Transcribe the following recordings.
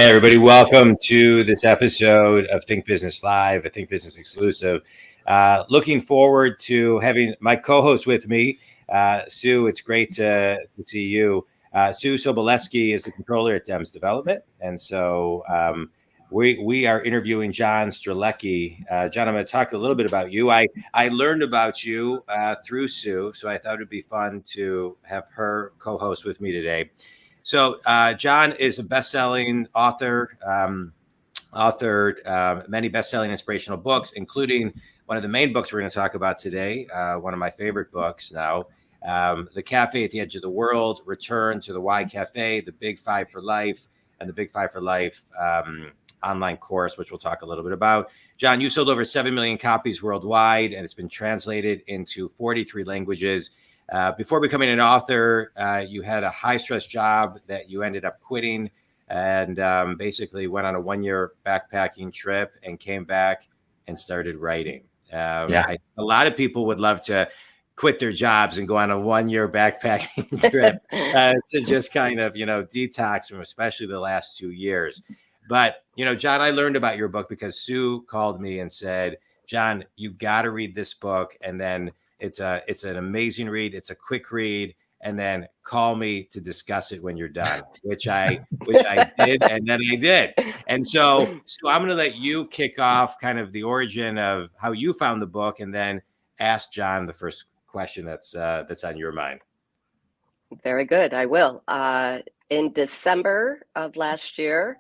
everybody. Welcome to this episode of Think Business Live, a Think Business exclusive. Looking forward to having my co-host with me, Sue. It's great to see you. Sue Sobolewski is the controller at DEMS Development. And so we are interviewing John Strelecky. John, I'm going to talk a little bit about you. I learned about you through Sue, so I thought it'd be fun to have her co-host with me today. So John is a best-selling author, authored many best-selling inspirational books, including one of the main books we're going to talk about today, one of my favorite books now, The Cafe at the Edge of the World, Return to the Why Cafe, The Big Five for Life, and the Big Five for Life online course, which we'll talk a little bit about. John, you sold over 7 million copies worldwide, and it's been translated into 43 languages. Before becoming an author, you had a high-stress job that you ended up quitting and basically went on a one-year backpacking trip and came back and started writing. A lot of people would love to quit their jobs and go on a one-year backpacking trip to just kind of, detox from especially the last 2 years. But, John, I learned about your book because Sue called me and said, John, you got to read this book. And then it's an amazing read. It's a quick read, and then call me to discuss it when you're done, which I did, and then I did. And so I'm going to let you kick off kind of the origin of how you found the book, and then ask John the first question that's on your mind. Very good. I will. In December of last year,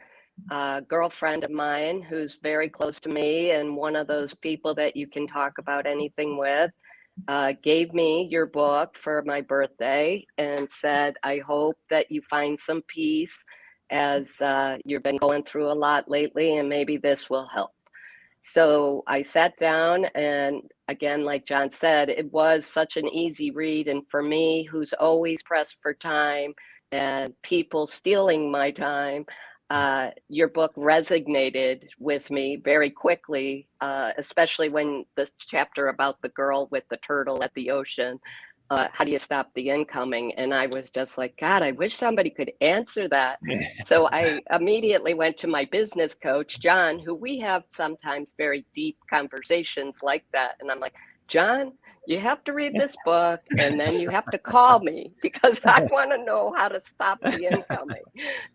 a girlfriend of mine who's very close to me and one of those people that you can talk about anything with, gave me your book for my birthday and said, I hope that you find some peace as you've been going through a lot lately, and maybe this will help. So I sat down, and again, like John said, it was such an easy read. And for me, who's always pressed for time and people stealing my time, your book resonated with me very quickly, especially when the chapter about the girl with the turtle at the ocean, how do you stop the incoming? And I was just like, God, I wish somebody could answer that. So I immediately went to my business coach, John, who we have sometimes very deep conversations like that. And I'm like, John, you have to read this book, and then you have to call me because I want to know how to stop the incoming,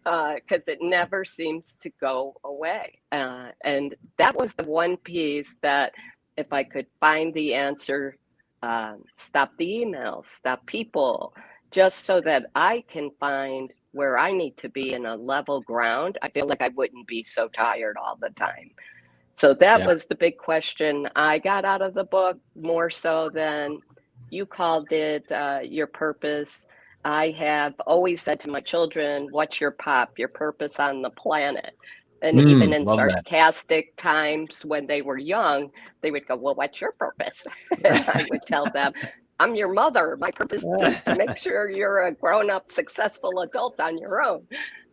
because it never seems to go away. And that was the one piece that if I could find the answer, stop the emails, stop people, just so that I can find where I need to be in a level ground, I feel like I wouldn't be so tired all the time. So that was the big question I got out of the book, more so than you called it your purpose. I have always said to my children, what's your pop, your purpose on the planet? And even in sarcastic times when they were young, they would go, well, what's your purpose? And I would tell them, I'm your mother. My purpose is to make sure you're a grown-up, successful adult on your own.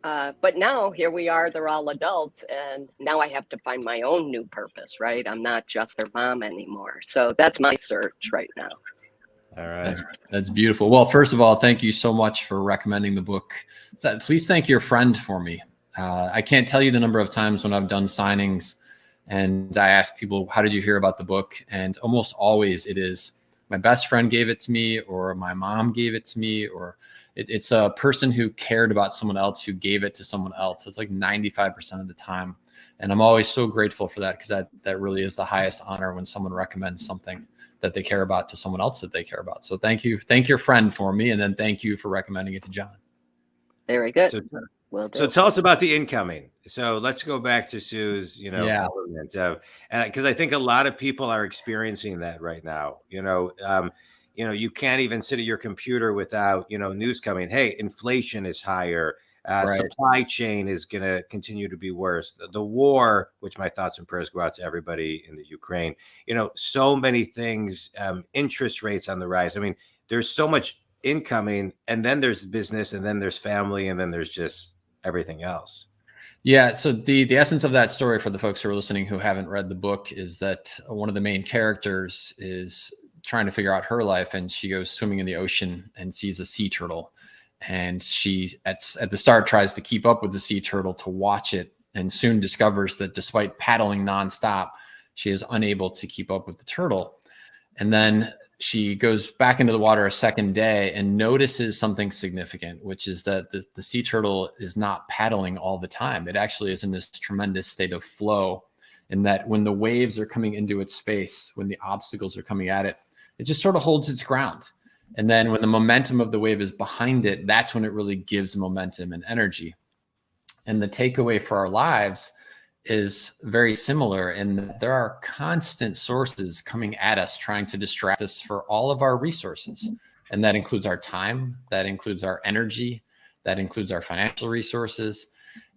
But now here we are, they're all adults, and now I have to find my own new purpose, right? I'm not just their mom anymore. So that's my search right now. All right. That's beautiful. Well, first of all, thank you so much for recommending the book. Please thank your friend for me. I can't tell you the number of times when I've done signings and I ask people, how did you hear about the book? And almost always it is my best friend gave it to me, or my mom gave it to me, or it's a person who cared about someone else who gave it to someone else. It's like 95% of the time. And I'm always so grateful for that, because that really is the highest honor when someone recommends something that they care about to someone else that they care about. So thank you. Thank your friend for me. And then thank you for recommending it to John. Very good. So tell us about the incoming. So let's go back to Sue's, element of, and because I think a lot of people are experiencing that right now. You can't even sit at your computer without, news coming. Hey, inflation is higher. Supply chain is going to continue to be worse. The war, which my thoughts and prayers go out to everybody in the Ukraine. So many things. Interest rates on the rise. I mean, there's so much incoming, and then there's business, and then there's family, and then there's just everything else. Yeah. So the essence of that story for the folks who are listening who haven't read the book is that one of the main characters is trying to figure out her life, and she goes swimming in the ocean and sees a sea turtle. And she at the start tries to keep up with the sea turtle to watch it, and soon discovers that despite paddling nonstop, she is unable to keep up with the turtle. And then she goes back into the water a second day and notices something significant, which is that the sea turtle is not paddling all the time. It actually is in this tremendous state of flow, and that when the waves are coming into its face, when the obstacles are coming at it, it just sort of holds its ground. And then when the momentum of the wave is behind it, that's when it really gives momentum and energy. And the takeaway for our lives is very similar in that there are constant sources coming at us trying to distract us for all of our resources. And that includes our time, that includes our energy, that includes our financial resources.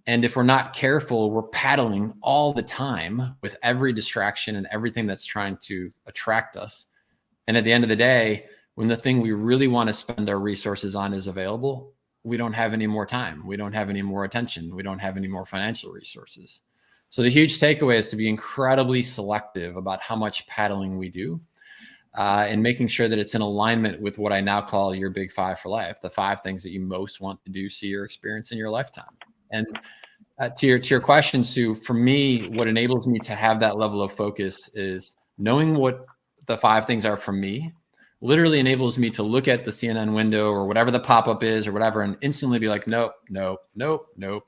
And if we're not careful, we're paddling all the time with every distraction and everything that's trying to attract us. And at the end of the day, when the thing we really want to spend our resources on is available, we don't have any more time. We don't have any more attention. We don't have any more financial resources. So the huge takeaway is to be incredibly selective about how much paddling we do, and making sure that it's in alignment with what I now call your big 5 for life, the 5 things that you most want to do, see, or experience in your lifetime. And to your question, Sue, for me, what enables me to have that level of focus is knowing what the 5 things are for me. Literally enables me to look at the CNN window or whatever the pop-up is or whatever and instantly be like, nope, nope, nope, nope.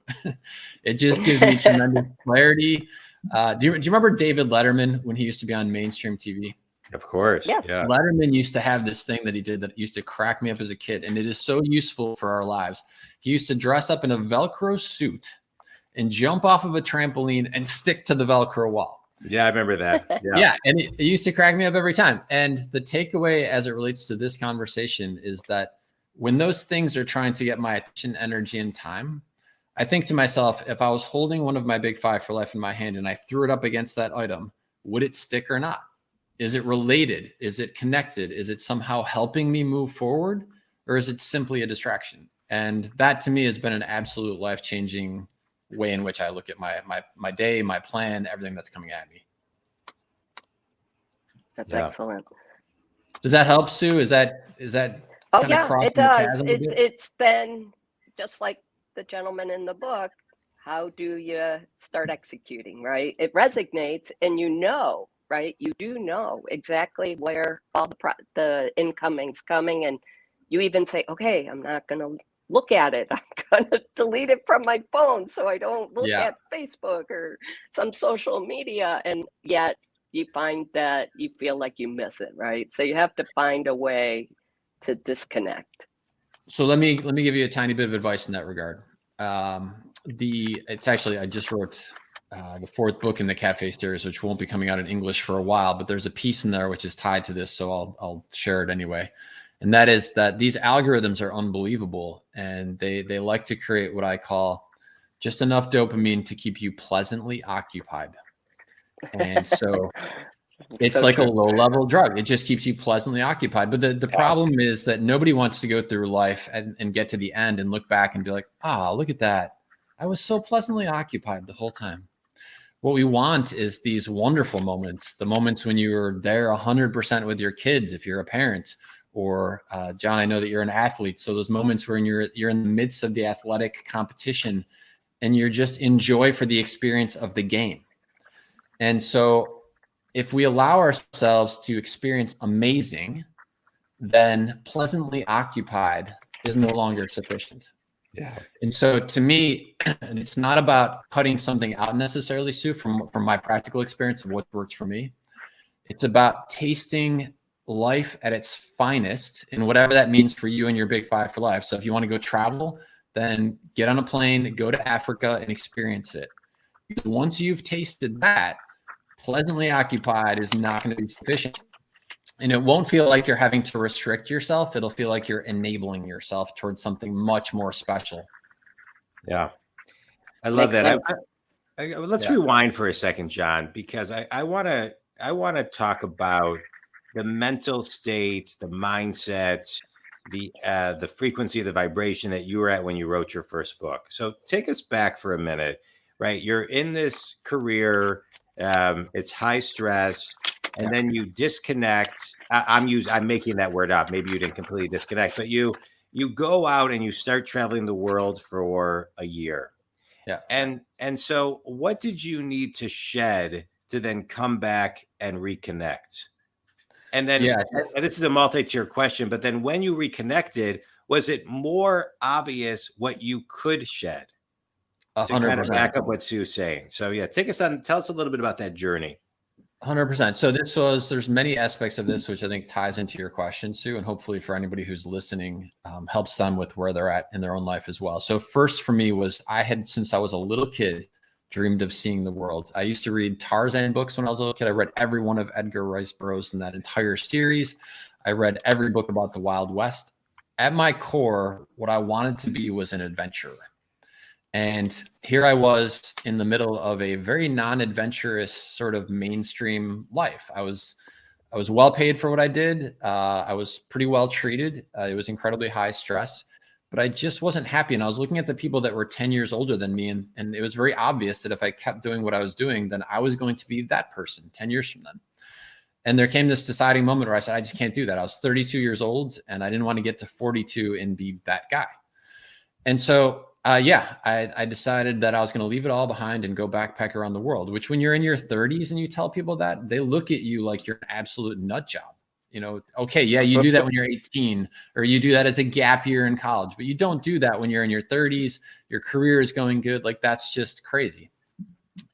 It just gives me tremendous clarity. Do you remember David Letterman when he used to be on mainstream TV? Of course. Yes. Yeah. Letterman used to have this thing that he did that used to crack me up as a kid, and it is so useful for our lives. He used to dress up in a Velcro suit and jump off of a trampoline and stick to the Velcro wall. Yeah, I remember that. Yeah. And it used to crack me up every time. And the takeaway as it relates to this conversation is that when those things are trying to get my attention, energy, and time, I think to myself, if I was holding one of my big 5 for life in my hand and I threw it up against that item, would it stick or not? Is it related? Is it connected? Is it somehow helping me move forward? Or is it simply a distraction? And that to me has been an absolute life-changing way in which I look at my day, my plan, everything that's coming at me. That's excellent. Does that help, Sue? Is that Oh kind of yeah, crossing it the does. chasm a bit? It's then just like the gentleman in the book. How do you start executing, right? It resonates, and right? You do know exactly where all the incoming's coming, and you even say, okay, I'm not going to look at it. I'm going to delete it from my phone so I don't look at Facebook or some social media. And yet you find that you feel like you miss it, right? So you have to find a way to disconnect. So let me give you a tiny bit of advice in that regard. It's actually, I just wrote the 4th book in the Cafe series, which won't be coming out in English for a while, but there's a piece in there which is tied to this, so I'll share it anyway. And that is that these algorithms are unbelievable, and they like to create what I call just enough dopamine to keep you pleasantly occupied. And so it's like true. A low-level drug. It just keeps you pleasantly occupied. But the problem is that nobody wants to go through life and get to the end and look back and be like, look at that. I was so pleasantly occupied the whole time. What we want is these wonderful moments, the moments when you're there 100% with your kids, if you're a parent, or John, I know that you're an athlete. So those moments when you're in the midst of the athletic competition and you're just enjoy for the experience of the game. And so if we allow ourselves to experience amazing, then pleasantly occupied is no longer sufficient. Yeah. And so to me, it's not about cutting something out necessarily, Sue, from my practical experience of what works for me. It's about tasting life at its finest, and whatever that means for you and your big 5 for life. So if you want to go travel, then get on a plane, go to Africa and experience it. Because once you've tasted that, pleasantly occupied is not going to be sufficient. And it won't feel like you're having to restrict yourself. It'll feel like you're enabling yourself towards something much more special. Yeah. I love that. Let's rewind for a second, John, because I want to talk about the mental states, the mindsets, the frequency of the vibration that you were at when you wrote your first book. So take us back for a minute, right? You're in this career, it's high stress, and then you disconnect. I'm making that word up. Maybe you didn't completely disconnect, but you you go out and you start traveling the world for a year. Yeah. And so what did you need to shed to then come back and reconnect? And then, Yeah. and this is a multi-tier question, but then when you reconnected, was it more obvious what you could shed? To kind of 100%. back up what Sue's saying. So yeah, tell us a little bit about that journey. 100%. So there's many aspects of this, which I think ties into your question, Sue, and hopefully for anybody who's listening, helps them with where they're at in their own life as well. So first for me was since I was a little kid, dreamed of seeing the world. I used to read Tarzan books when I was a little kid. I read every one of Edgar Rice Burroughs in that entire series. I read every book about the Wild West. At my core, what I wanted to be was an adventurer. And here I was in the middle of a very non-adventurous sort of mainstream life. I was well paid for what I did. I was pretty well treated. It was incredibly high stress, but I just wasn't happy. And I was looking at the people that were 10 years older than me. And it was very obvious that if I kept doing what I was doing, then I was going to be that person 10 years from then. And there came this deciding moment where I said, I just can't do that. I was 32 years old and I didn't want to get to 42 and be that guy. And so I decided that I was going to leave it all behind and go backpack around the world, which when you're in your 30s and you tell people that, they look at you like you're an absolute nut job. You know, okay, yeah, you do that when you're 18 or you do that as a gap year in college, but you don't do that when you're in your 30s, your career is going good. Like that's just crazy.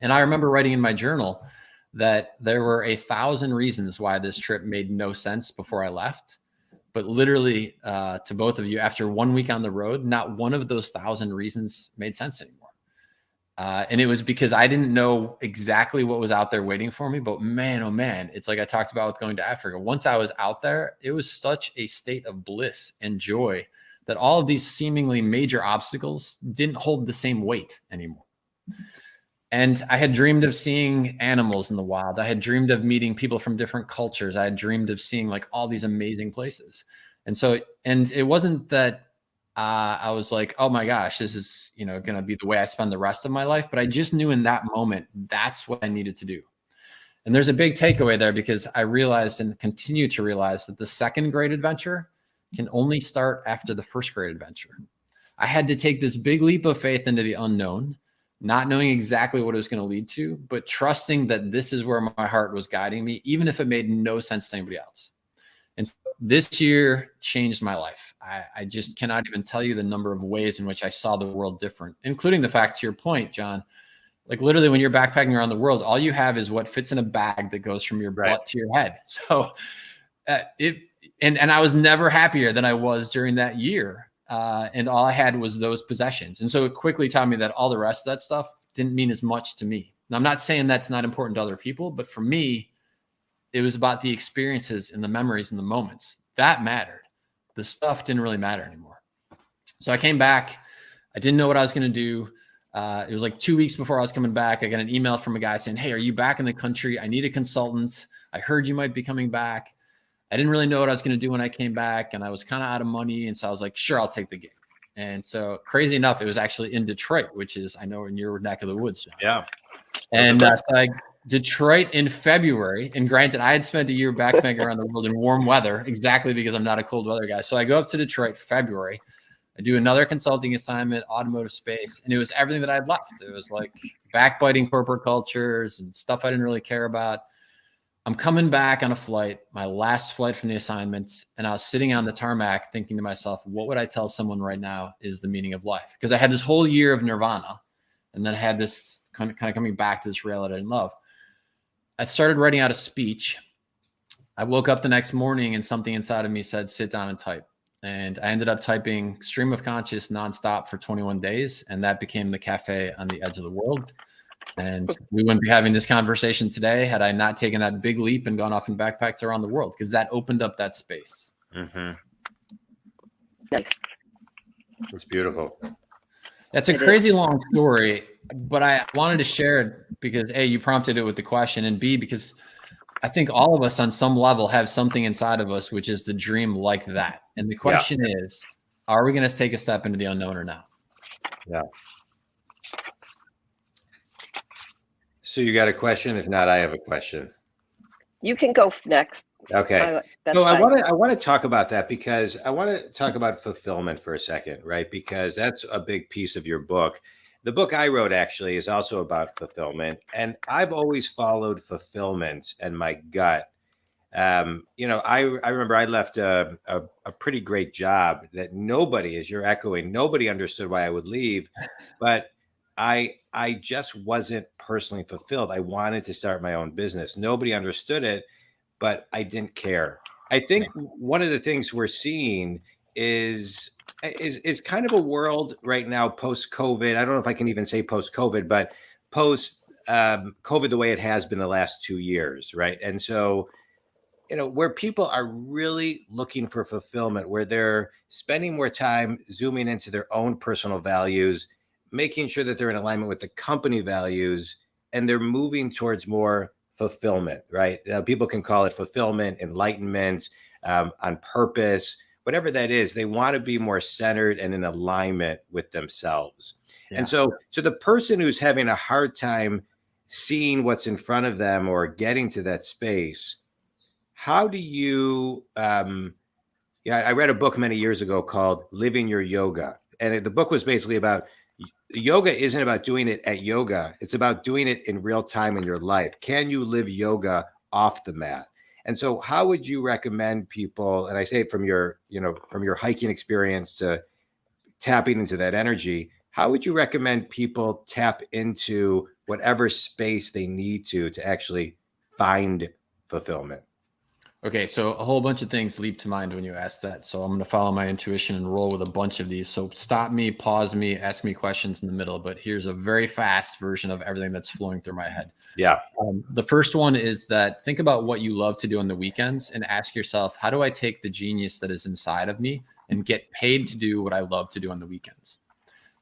And I remember writing in my journal that there were 1,000 reasons why this trip made no sense before I left. But literally, to both of you, after 1 week on the road, not one of those 1,000 reasons made sense anymore. And it was because I didn't know exactly what was out there waiting for me. But man, oh man, it's like I talked about with going to Africa. Once I was out there, it was such a state of bliss and joy that all of these seemingly major obstacles didn't hold the same weight anymore. And I had dreamed of seeing animals in the wild. I had dreamed of meeting people from different cultures. I had dreamed of seeing like all these amazing places. And so, and it wasn't that I was like, oh my gosh, this is, going to be the way I spend the rest of my life. But I just knew in that moment, that's what I needed to do. And there's a big takeaway there because I realized and continue to realize that the second great adventure can only start after the first great adventure. I had to take this big leap of faith into the unknown, not knowing exactly what it was going to lead to, but trusting that this is where my heart was guiding me, even if it made no sense to anybody else. And so this year changed my life. I just cannot even tell you the number of ways in which I saw the world different, including the fact, to your point, John, like literally when you're backpacking around the world, all you have is what fits in a bag that goes from your butt to your head. So and I was never happier than I was during that year. And all I had was those possessions. And so it quickly taught me that all the rest of that stuff didn't mean as much to me. Now, I'm not saying that's not important to other people, but for me, it was about the experiences and the memories and the moments that mattered. The stuff didn't really matter anymore. So I came back. I didn't know what I was going to do. It was like 2 weeks before I was coming back. I got an email from a guy saying, hey, are you back in the country? I need a consultant. I heard you might be coming back. I didn't really know what I was going to do when I came back, and I was kind of out of money. And so I was like, sure, I'll take the gig. And so crazy enough, it was actually in Detroit, which is, I know, in your neck of the woods, John. Yeah. And so Detroit in February, and granted, I had spent a year backpacking around the world in warm weather, exactly because I'm not a cold weather guy. So I go up to Detroit February. I do another consulting assignment, automotive space, and it was everything that I'd left. It was like backbiting corporate cultures and stuff I didn't really care about. I'm coming back on a flight, my last flight from the assignments, and I was sitting on the tarmac thinking to myself, what would I tell someone right now is the meaning of life? Because I had this whole year of nirvana, and then I had this kind of coming back to this reality I didn't love. I started writing out a speech. I woke up the next morning and something inside of me said, sit down and type. And I ended up typing stream of conscious nonstop for 21 days, and that became the cafe on the edge of the world. And we wouldn't be having this conversation today had I not taken that big leap and gone off and backpacked around the world, because that opened up that space. Mm-hmm. Nice. It's beautiful. That's a crazy long story, but I wanted to share it because A, you prompted it with the question, and B, because I think all of us on some level have something inside of us, which is the dream like that. And the question is, are we going to take a step into the unknown or not? Yeah. So you got a question? If not, I have a question. You can go next. Okay. That's So fine. I want to talk about that because I want to talk about fulfillment for a second, right? Because that's a big piece of your book. The book I wrote actually is also about fulfillment, and I've always followed fulfillment and my gut. I remember I left a pretty great job that nobody, as you're echoing, nobody understood why I would leave, but I just wasn't personally fulfilled. I wanted to start my own business. Nobody understood it, but I didn't care. I think one of the things we're seeing is kind of a world right now post COVID. I don't know if I can even say post COVID, but post COVID the way it has been the last 2 years, right? And so where people are really looking for fulfillment, where they're spending more time zooming into their own personal values, making sure that they're in alignment with the company values, and they're moving towards more fulfillment, right? People can call it fulfillment, enlightenment, on purpose, whatever that is. They want to be more centered and in alignment with themselves. Yeah. And so the person who's having a hard time seeing what's in front of them or getting to that space, how do you I read a book many years ago called Living Your Yoga, and the book was basically about yoga isn't about doing it at yoga, it's about doing it in real time in your life. Can you live yoga off the mat? And so how would you recommend people, and I say it from your hiking experience to tapping into that energy, how would you recommend people tap into whatever space they need to actually find fulfillment? Okay, so a whole bunch of things leap to mind when you ask that. So I'm going to follow my intuition and roll with a bunch of these. So stop me, pause me, ask me questions in the middle. But here's a very fast version of everything that's flowing through my head. Yeah. The first one is that think about what you love to do on the weekends and ask yourself, how do I take the genius that is inside of me and get paid to do what I love to do on the weekends?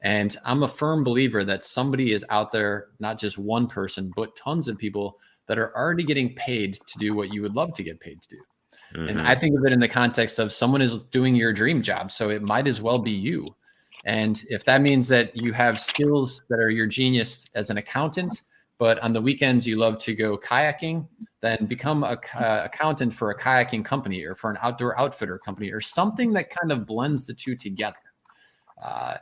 And I'm a firm believer that somebody is out there, not just one person, but tons of people that are already getting paid to do what you would love to get paid to do. Mm-hmm. And I think of it in the context of someone is doing your dream job, so it might as well be you. And if that means that you have skills that are your genius as an accountant, but on the weekends you love to go kayaking, then become a accountant for a kayaking company or for an outdoor outfitter company or something that kind of blends the two together.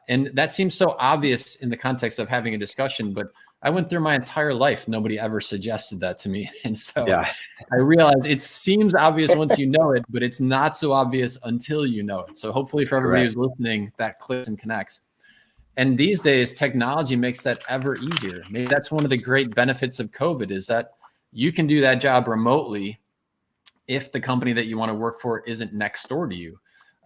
And that seems so obvious in the context of having a discussion, but I went through my entire life. Nobody ever suggested that to me. And so I realized it seems obvious once you know it, but it's not so obvious until you know it. So hopefully for everybody who's listening, that clicks and connects. And these days, technology makes that ever easier. Maybe that's one of the great benefits of COVID is that you can do that job remotely if the company that you want to work for isn't next door to you.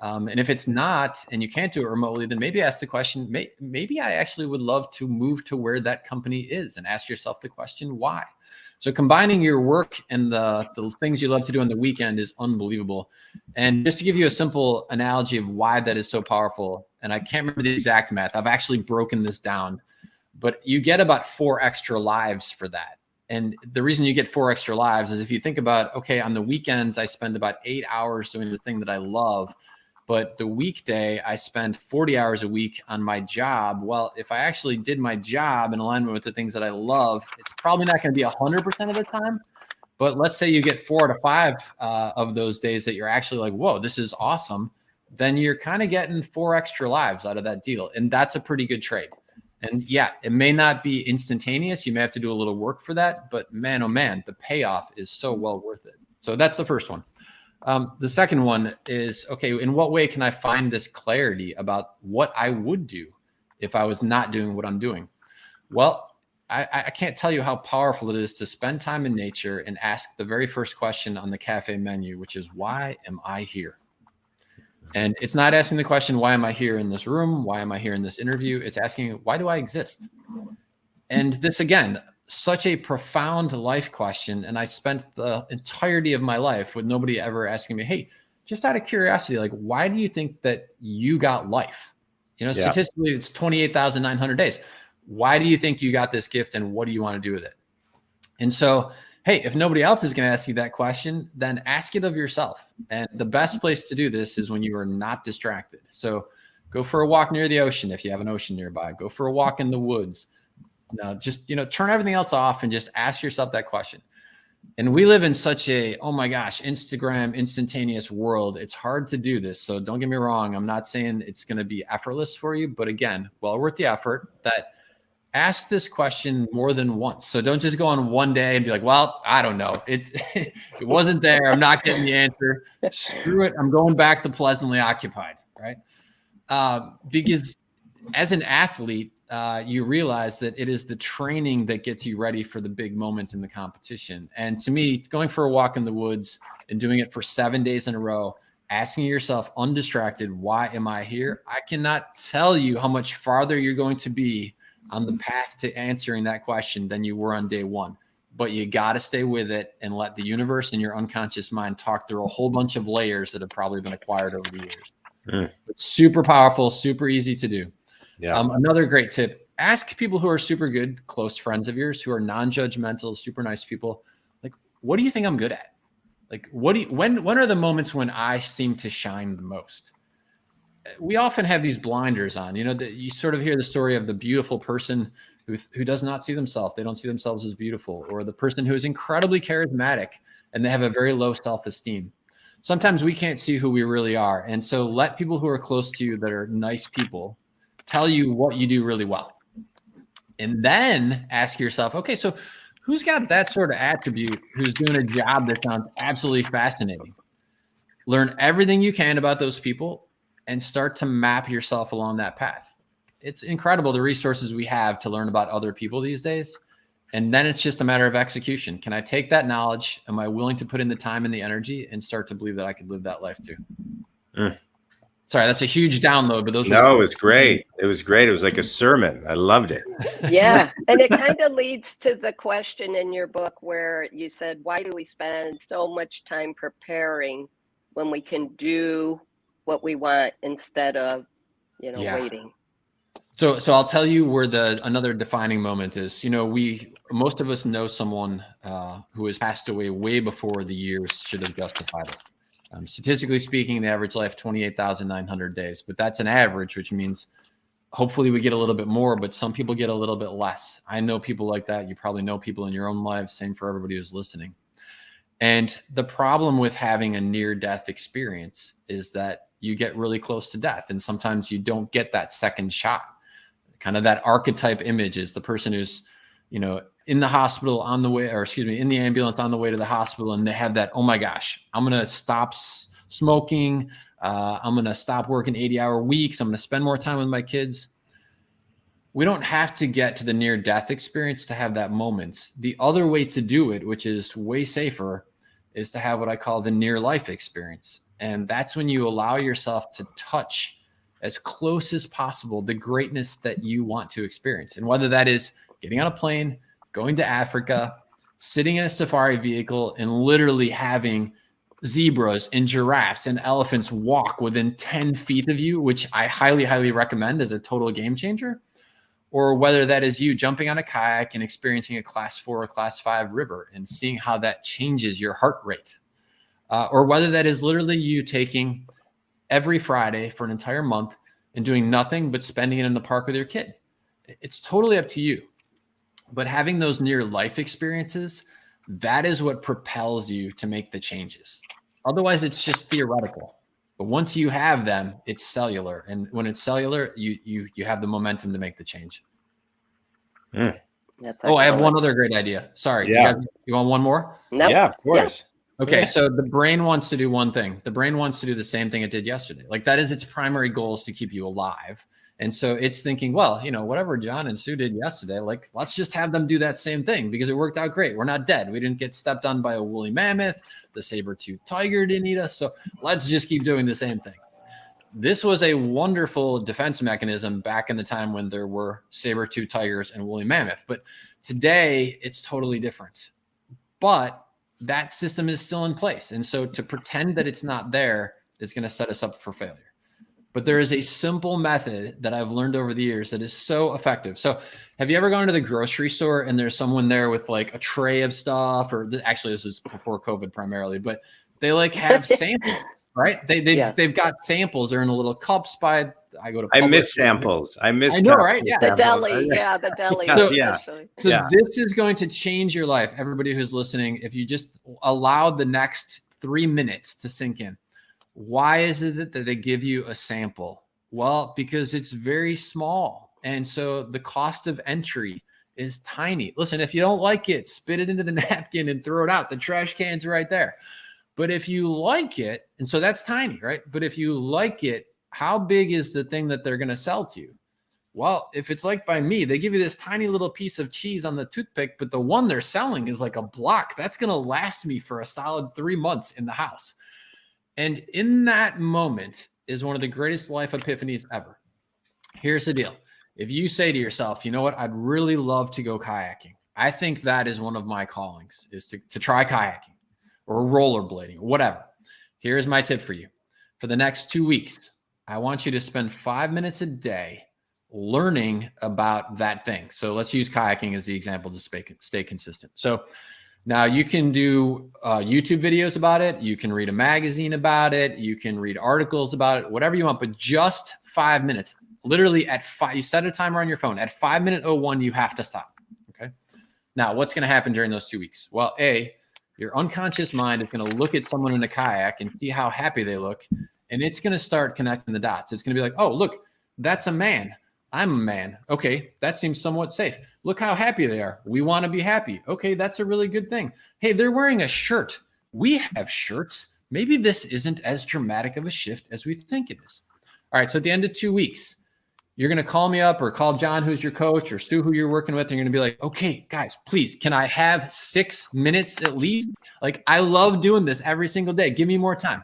And if it's not, and you can't do it remotely, then maybe ask the question, maybe I actually would love to move to where that company is, and ask yourself the question, why? So combining your work and the things you love to do on the weekend is unbelievable. And just to give you a simple analogy of why that is so powerful, and I can't remember the exact math, I've actually broken this down, but you get about 4 extra lives for that. And the reason you get 4 extra lives is if you think about, okay, on the weekends, I spend about 8 hours doing the thing that I love. But the weekday, I spend 40 hours a week on my job. Well, if I actually did my job in alignment with the things that I love, it's probably not going to be 100% of the time. But let's say you get 4 to 5 of those days that you're actually like, whoa, this is awesome. Then you're kind of getting 4 extra lives out of that deal. And that's a pretty good trade. And yeah, it may not be instantaneous. You may have to do a little work for that. But man, oh man, the payoff is so well worth it. So that's the first one. The second one is, okay, in what way can I find this clarity about what I would do if I was not doing what I'm doing? Well, I can't tell you how powerful it is to spend time in nature and ask the very first question on the cafe menu, which is, why am I here? And it's not asking the question, why am I here in this room? Why am I here in this interview? It's asking, why do I exist? And this, again, such a profound life question. And I spent the entirety of my life with nobody ever asking me, hey, just out of curiosity, like, why do you think that you got life? Statistically, it's 28,900 days. Why do you think you got this gift and what do you want to do with it? And so, hey, if nobody else is going to ask you that question, then ask it of yourself. And the best place to do this is when you are not distracted. So go for a walk near the ocean if you have an ocean nearby. Go for a walk in the woods. No, just, turn everything else off and just ask yourself that question. And we live in such a, oh my gosh, Instagram, instantaneous world. It's hard to do this. So don't get me wrong. I'm not saying it's going to be effortless for you, but again, well worth the effort. That ask this question more than once. So don't just go on one day and be like, well, I don't know. It wasn't there. I'm not getting the answer. Screw it. I'm going back to pleasantly occupied, right? Because as an athlete, you realize that it is the training that gets you ready for the big moments in the competition. And to me, going for a walk in the woods and doing it for 7 days in a row, asking yourself undistracted, why am I here? I cannot tell you how much farther you're going to be on the path to answering that question than you were on day one. But you got to stay with it and let the universe and your unconscious mind talk through a whole bunch of layers that have probably been acquired over the years. It's super powerful, super easy to do. Yeah. Another great tip, ask people who are super good, close friends of yours, who are non-judgmental, super nice people. Like, what do you think I'm good at? Like, when are the moments when I seem to shine the most? We often have these blinders on, you sort of hear the story of the beautiful person who does not see themselves. They don't see themselves as beautiful, or the person who is incredibly charismatic and they have a very low self-esteem. Sometimes we can't see who we really are. And so let people who are close to you that are nice people tell you what you do really well. And then ask yourself, okay, so who's got that sort of attribute, who's doing a job that sounds absolutely fascinating? Learn everything you can about those people and start to map yourself along that path. It's incredible the resources we have to learn about other people these days. And then it's just a matter of execution. Can I take that knowledge? Am I willing to put in the time and the energy and start to believe that I could live that life too? Sorry, that's a huge download, but it was great. It was great. It was like a sermon. I loved it. Yeah. And it kind of leads to the question in your book where you said, why do we spend so much time preparing when we can do what we want instead of, waiting? So I'll tell you where another defining moment is. Most of us know someone who has passed away way before the years should have justified it. Statistically speaking, the average life 28,900 days, but that's an average, which means hopefully we get a little bit more, but some people get a little bit less. I know people like that. You probably know people in your own lives. Same for everybody who's listening. And the problem with having a near-death experience is that you get really close to death, and sometimes you don't get that second shot. Kind of that archetype image is the person who's, in the hospital on the way, in the ambulance on the way to the hospital, and they have that, oh my gosh, I'm going to stop smoking. I'm going to stop working 80-hour weeks. I'm going to spend more time with my kids. We don't have to get to the near-death experience to have that moment. The other way to do it, which is way safer, is to have what I call the near-life experience. And that's when you allow yourself to touch as close as possible the greatness that you want to experience. And whether that is getting on a plane, going to Africa, sitting in a safari vehicle, and literally having zebras and giraffes and elephants walk within 10 feet of you, which I highly, highly recommend as a total game changer, or whether that is you jumping on a kayak and experiencing a class 4 or class 5 river and seeing how that changes your heart rate, or whether that is literally you taking every Friday for an entire month and doing nothing but spending it in the park with your kid. It's totally up to you. But having those near life experiences, that is what propels you to make the changes. Otherwise, it's just theoretical. But once you have them, it's cellular. And when it's cellular, you have the momentum to make the change. I have one other great idea. Sorry. Yeah. You want one more? No. Yeah, of course. Yeah. Okay. So the brain wants to do one thing. The brain wants to do the same thing it did yesterday. Like that is its primary goal, is to keep you alive. And so it's thinking, well, whatever John and Sue did yesterday, like, let's just have them do that same thing because it worked out great. We're not dead. We didn't get stepped on by a woolly mammoth. The saber-toothed tiger didn't eat us. So let's just keep doing the same thing. This was a wonderful defense mechanism back in the time when there were saber-toothed tigers and woolly mammoth. But today it's totally different. But that system is still in place. And so to pretend that it's not there is going to set us up for failure. But there is a simple method that I've learned over the years that is so effective. So have you ever gone to the grocery store and there's someone there with like a tray of stuff, or actually this is before COVID primarily, but They like have samples, right? They've got samples. They're in a little cups I go to I Publix. miss samples. I miss I know, cups right? and Yeah. The samples. deli, the deli, So- especially. So Yeah. this is going to change your life. Everybody who's listening, if you just allow the next 3 minutes to sink in. Why is it that they give you a sample? Well, because it's very small. And so the cost of entry is tiny. Listen, if you don't like it, spit it into the napkin and throw it out. The trash can's right there. But if you like it, and so that's tiny, right? But if you like it, how big is the thing that they're going to sell to you? Well, if it's like by me, they give you this tiny little piece of cheese on the toothpick, but the one they're selling is like a block. That's going to last me for a solid 3 months in the house. And in that moment is one of the greatest life epiphanies ever. Here's the deal. If you say to yourself, you know what, I'd really love to go kayaking. I think that is one of my callings, is to try kayaking or rollerblading or whatever. Here's my tip for you. For the next 2 weeks, I want you to spend 5 minutes a day learning about that thing. So let's use kayaking as the example to stay consistent. So now you can do YouTube videos about it. You can read a magazine about it. You can read articles about it, whatever you want, but just 5 minutes. Literally at 5, you set a timer on your phone. At 5:01, you have to stop. Okay. Now, what's going to happen during those 2 weeks? Well, your unconscious mind is going to look at someone in a kayak and see how happy they look. And it's going to start connecting the dots. It's going to be like, oh, look, that's a man. I'm a man. Okay, that seems somewhat safe. Look how happy they are. We want to be happy. Okay, that's a really good thing. Hey, they're wearing a shirt. We have shirts. Maybe this isn't as dramatic of a shift as we think it is. All right, so at the end of 2 weeks, you're going to call me up or call John, who's your coach, or Stu, who you're working with, and you're going to be like, okay, guys, please, can I have 6 minutes at least? Like, I love doing this every single day. Give me more time.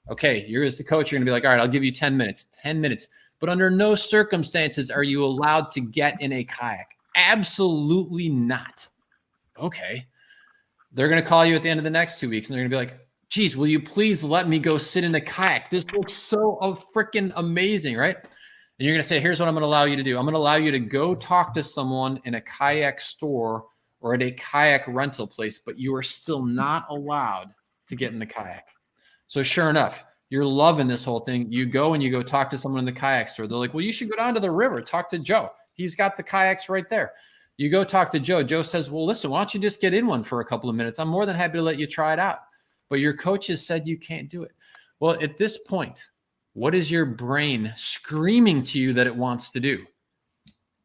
Okay, you're as the coach, you're going to be like, all right, I'll give you 10 minutes, 10 minutes. But under no circumstances are you allowed to get in a kayak. Absolutely not. Okay. They're going to call you at the end of the next 2 weeks, and they're going to be like, geez, will you please let me go sit in the kayak? This looks so freaking amazing, right? And you're going to say, here's what I'm going to allow you to do. I'm going to allow you to go talk to someone in a kayak store or at a kayak rental place, but you are still not allowed to get in the kayak. So sure enough, you're loving this whole thing. You go and you go talk to someone in the kayak store. They're like, well, you should go down to the river, talk to Joe. He's got the kayaks right there. You go talk to Joe. Joe says, well, listen, why don't you just get in one for a couple of minutes? I'm more than happy to let you try it out. But your coach has said you can't do it. Well, at this point, what is your brain screaming to you that it wants to do?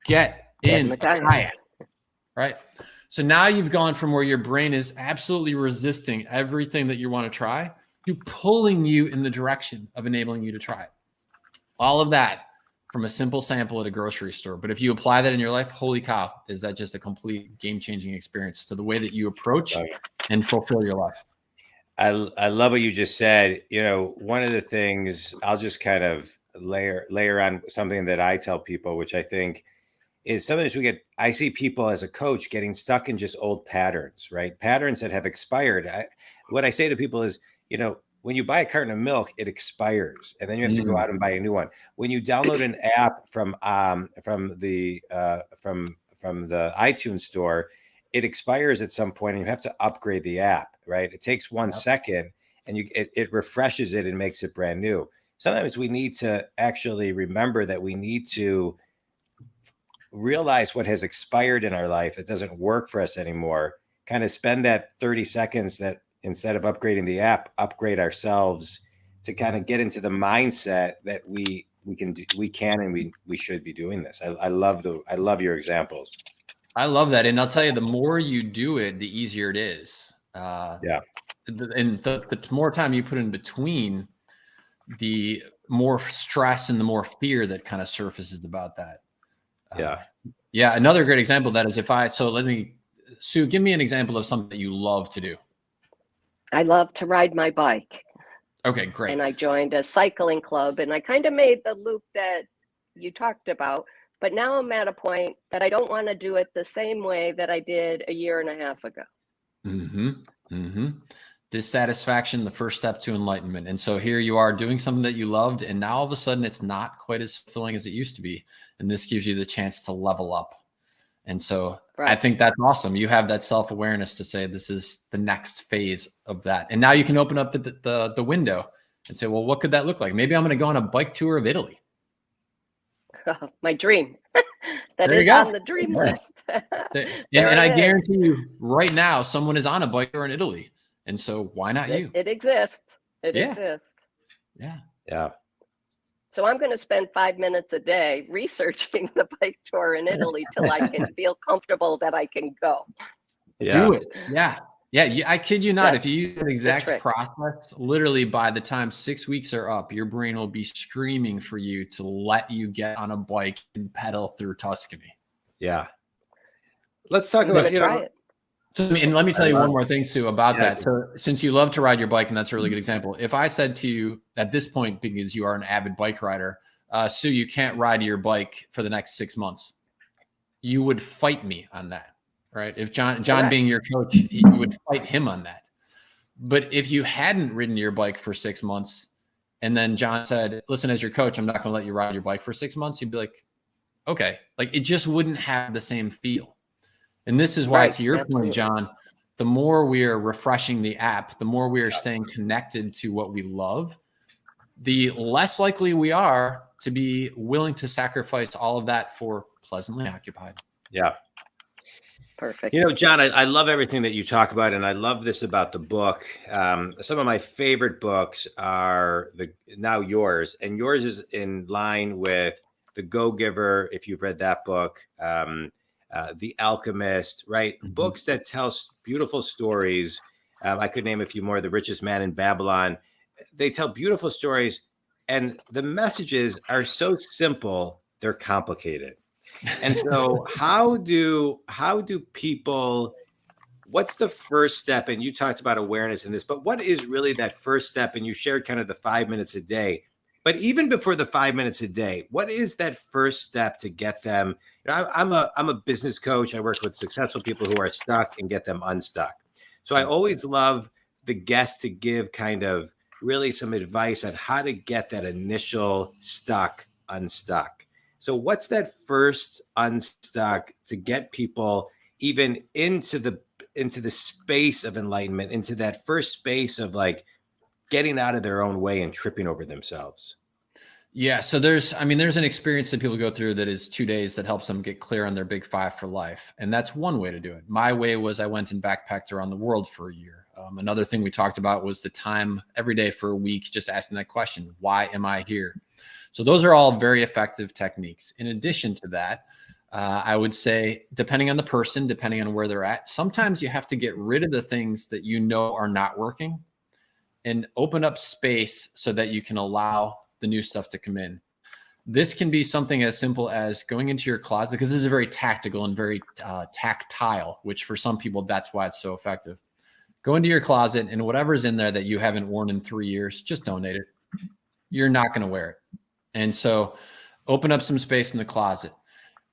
Get in a kayak, right? So now you've gone from where your brain is absolutely resisting everything that you want to try to pulling you in the direction of enabling you to try it. All of that from a simple sample at a grocery store. But if you apply that in your life, holy cow, is that just a complete game-changing experience to the way that you approach and fulfill your life. I love what you just said. You know, one of the things I'll just kind of layer on something that I tell people, which I think is sometimes I see people as a coach getting stuck in just old patterns, right? Patterns that have expired. What I say to people is, you know, when you buy a carton of milk, it expires, and then you have to go out and buy a new one. When you download an app from the iTunes store, it expires at some point, and you have to upgrade the app, right? It takes 1 second, and it refreshes it and makes it brand new. Sometimes we need to actually remember that we need to realize what has expired in our life that doesn't work for us anymore. Kind of spend that 30 seconds that instead of upgrading the app, upgrade ourselves to kind of get into the mindset that we can and we should be doing this. I love your examples. I love that. And I'll tell you, the more you do it, the easier it is. Yeah. And the more time you put in between, the more stress and the more fear that kind of surfaces about that. Yeah. Another great example of that is Sue, give me an example of something that you love to do. I love to ride my bike. Okay, great. And I joined a cycling club, and I kind of made the loop that you talked about. But now I'm at a point that I don't want to do it the same way that I did a year and a half ago. Dissatisfaction, the first step to enlightenment. And so here you are doing something that you loved, and now all of a sudden it's not quite as fulfilling as it used to be. And this gives you the chance to level up. And so Right. I think that's awesome. You have that self-awareness to say this is the next phase of that. And now you can open up the window and say, well, what could that look like? Maybe I'm going to go on a bike tour of Italy. My dream. That There you is go. on the dream list. And I guarantee you right now, someone is on a bike tour in Italy. And so why not you? It exists. It Yeah. exists. Yeah. Yeah. So I'm going to spend 5 minutes a day researching the bike tour in Italy till I can feel comfortable that I can go. Do it. Yeah. Yeah. I kid you not. That's if you use the the exact trick. process, literally by the time 6 weeks are up, your brain will be screaming for you to let you get on a bike and pedal through Tuscany. Yeah. Let's talk I'm about, going to try it. So, and let me tell you one more thing, Sue, about Yeah. that. So since you love to ride your bike, and that's a really good example, if I said to you at this point, because you are an avid bike rider, Sue, you can't ride your bike for the next 6 months, you would fight me on that, right? If John Correct. being your coach, you would fight him on that. But if you hadn't ridden your bike for 6 months, and then John said, listen, as your coach, I'm not going to let you ride your bike for 6 months, you'd be like, okay, like it just wouldn't have the same feel. And this is why, Right, to your absolutely. point, John, the more we are refreshing the app, the more we are staying connected to what we love, the less likely we are to be willing to sacrifice all of that for pleasantly occupied. Yeah. Perfect. You know, John, I love everything that you talk about, and I love this about the book. Some of my favorite books are now yours, and yours is in line with The Go-Giver, if you've read that book, The Alchemist, right? Mhm. Books that tell beautiful stories. I could name a few more. The Richest Man in Babylon. They tell beautiful stories, and the messages are so simple, they're complicated. And so how do people, what's the first step? And you talked about awareness in this, but what is really that first step? And you shared kind of the 5 minutes a day, but even before the 5 minutes a day, what is that first step to get them? You know, I'm a business coach. I work with successful people who are stuck and get them unstuck. So I always love the guests to give kind of really some advice on how to get that initial stuck unstuck. So what's that first unstuck to get people even into the space of enlightenment, into that first space of like getting out of their own way and tripping over themselves? Yeah. So there's an experience that people go through that is 2 days that helps them get clear on their big five for life. And that's one way to do it. My way was I went and backpacked around the world for a year. Another thing we talked about was the time every day for a week, just asking that question, why am I here? So those are all very effective techniques. In addition to that, I would say, depending on the person, depending on where they're at, sometimes you have to get rid of the things that you know are not working and open up space so that you can allow the new stuff to come in. This can be something as simple as going into your closet, because this is very tactical and very tactile, which for some people, that's why it's so effective. Go into your closet and whatever's in there that you haven't worn in 3 years, just donate it. You're not going to wear it. And so open up some space in the closet.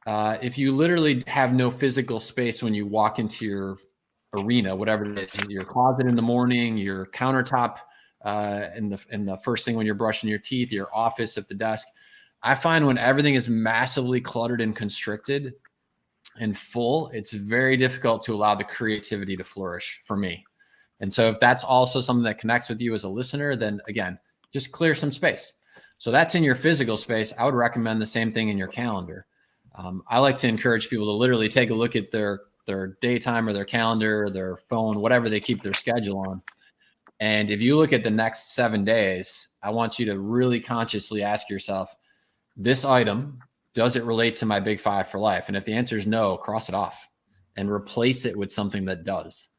If you literally have no physical space when you walk into your arena, whatever it is, your closet in the morning, your countertop in the first thing when you're brushing your teeth, your office at the desk, I find when everything is massively cluttered and constricted and full, it's very difficult to allow the creativity to flourish for me. And so if that's also something that connects with you as a listener, then again, just clear some space. So that's in your physical space. I would recommend the same thing in your calendar. I like to encourage people to literally take a look at their daytime or their calendar or their phone, whatever they keep their schedule on. And if you look at the next 7 days, I want you to really consciously ask yourself, this item, does it relate to my big five for life? And if the answer is no, cross it off and replace it with something that does.